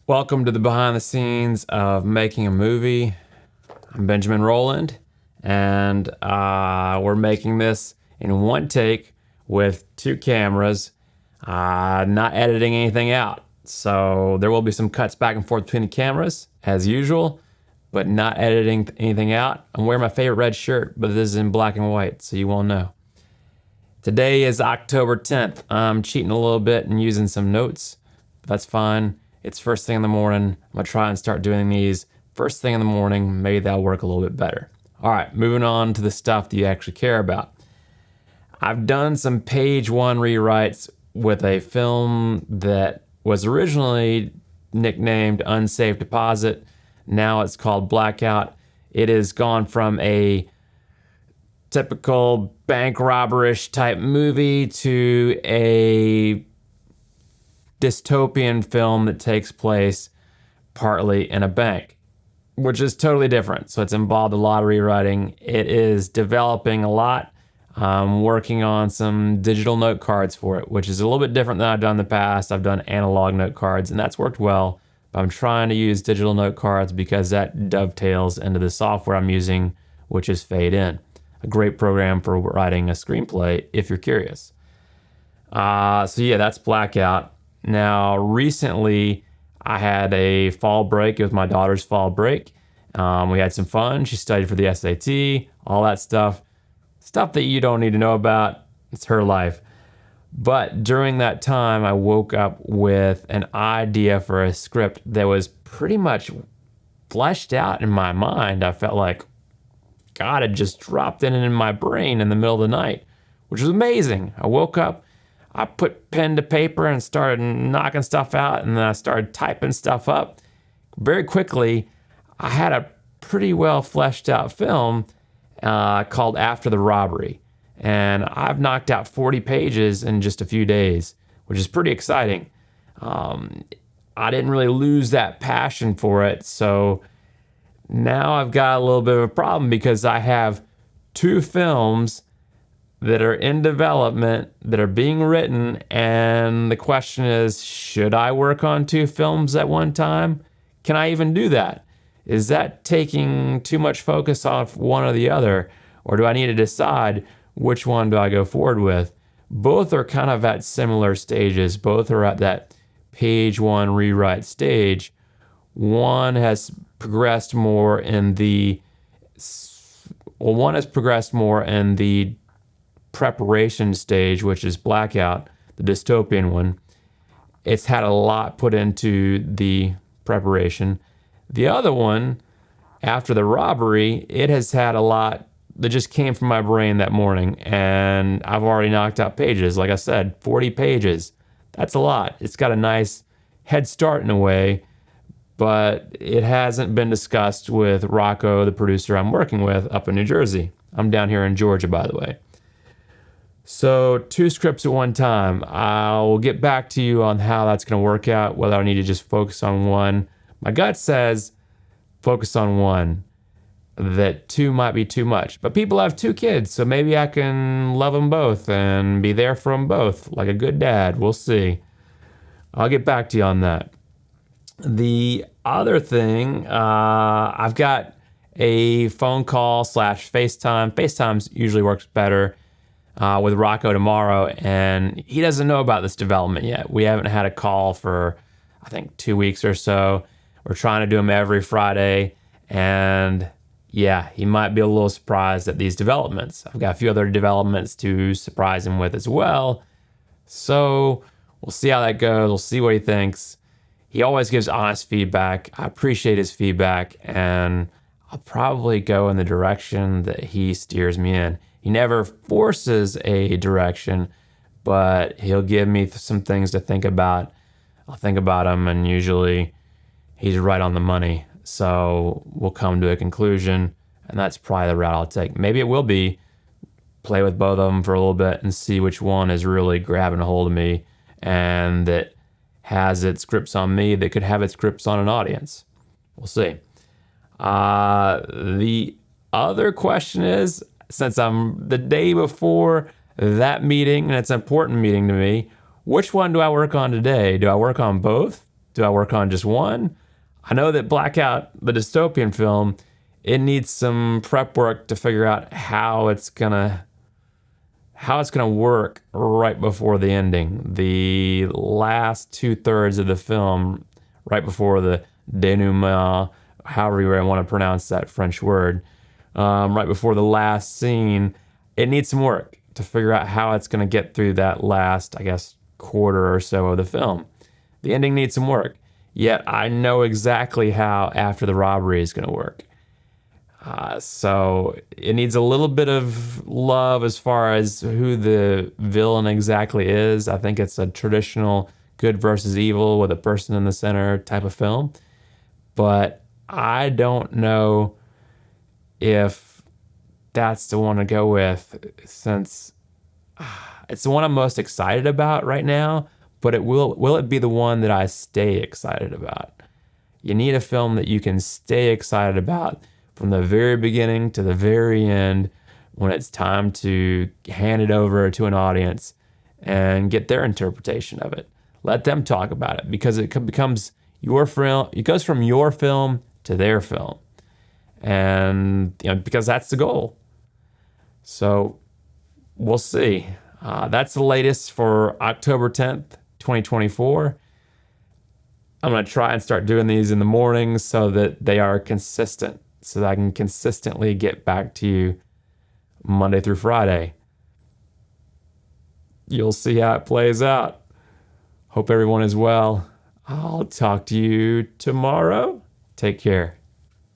Welcome to the behind the scenes of making a movie. I'm Benjamin Rowland, and we're making this in one take with two cameras, not editing anything out. So there will be some cuts back and forth between the cameras, as usual, but not editing anything out. I'm wearing my favorite red shirt, but this is in black and white, so you won't know. Today is October 10th. I'm cheating a little bit and using some notes. That's fine. It's first thing in the morning. I'm gonna try and start doing these first thing in the morning. Maybe that'll work a little bit better. All right, moving on to the stuff that you actually care about. I've done some page one rewrites with a film that was originally nicknamed Unsafe Deposit. Now it's called Blackout. It has gone from a typical bank robberish type movie to a dystopian film that takes place partly in a bank, which is totally different. So it's involved a lot of rewriting. It is developing a lot. I'm working on some digital note cards for it, which is a little bit different than I've done in the past. I've done analog note cards, and that's worked well. But I'm trying to use digital note cards because that dovetails into the software I'm using, which is Fade In, a great program for writing a screenplay if you're curious. So yeah, that's Blackout. Now, recently, I had a fall break. It was my daughter's fall break. We had some fun. She studied for the SAT, all that stuff. Stuff that you don't need to know about. It's her life. But during that time, I woke up with an idea for a script that was pretty much fleshed out in my mind. I felt like God had just dropped in my brain in the middle of the night, which was amazing. I woke up. I put pen to paper and started knocking stuff out, and then I started typing stuff up. Very quickly, I had a pretty well fleshed out film called After the Robbery. And I've knocked out 40 pages in just a few days, which is pretty exciting. I didn't really lose that passion for it, so now I've got a little bit of a problem because I have two films that are in development, that are being written, and the question is, should I work on two films at one time? Can I even do that? Is that taking too much focus off one or the other? Or do I need to decide which one do I go forward with? Both are kind of at similar stages. Both are at that page one rewrite stage. One has progressed more in the preparation stage, which is Blackout, the dystopian one. It's had a lot put into the preparation. The other one, After the Robbery, it has had a lot that just came from my brain that morning, and I've already knocked out pages. Like I said, 40 pages. That's a lot. It's got a nice head start in a way, but it hasn't been discussed with Rocco, the producer I'm working with up in New Jersey. I'm down here in Georgia, by the way. So two scripts at one time. I'll get back to you on how that's going to work out, whether I need to just focus on one. My gut says focus on one, that two might be too much. But people have two kids, so maybe I can love them both and be there for them both, like a good dad. We'll see. I'll get back to you on that. The other thing, I've got a phone call / FaceTime. FaceTime usually works better. With Rocco tomorrow, and he doesn't know about this development yet. We haven't had a call for, I think, 2 weeks or so. We're trying to do them every Friday, and yeah, he might be a little surprised at these developments. I've got a few other developments to surprise him with as well, so we'll see how that goes. We'll see what he thinks. He always gives honest feedback. I appreciate his feedback, and I'll probably go in the direction that he steers me in. He never forces a direction, but he'll give me some things to think about. I'll think about them, and usually he's right on the money. So we'll come to a conclusion, and that's probably the route I'll take. Maybe it will be play with both of them for a little bit and see which one is really grabbing a hold of me and that has its grips on me, that could have its grips on an audience. We'll see. The other question is, since I'm the day before that meeting, and it's an important meeting to me, which one do I work on today? Do I work on both? Do I work on just one? I know that Blackout, the dystopian film, it needs some prep work to figure out how it's gonna work right before the ending. The last 2/3 of the film, right before the denouement, however you want to pronounce that French word, right before the last scene, it needs some work to figure out how it's going to get through that last, I guess, quarter or so of the film. The ending needs some work. Yet I know exactly how After the Robbery is going to work. So it needs a little bit of love as far as who the villain exactly is. I think it's a traditional good versus evil with a person in the center type of film. But I don't know if that's the one to go with, since it's the one I'm most excited about right now. But will it be the one that I stay excited about? You need a film that you can stay excited about from the very beginning to the very end, when it's time to hand it over to an audience and get their interpretation of it. Let them talk about it, because it becomes your film. It goes from your film to their film, and because that's the goal. So we'll see. That's the latest for October 10th, 2024. I'm going to try and start doing these in the mornings so that they are consistent, so that I can consistently get back to you Monday through Friday. You'll see how it plays out. Hope everyone is well. I'll talk to you tomorrow. Take care.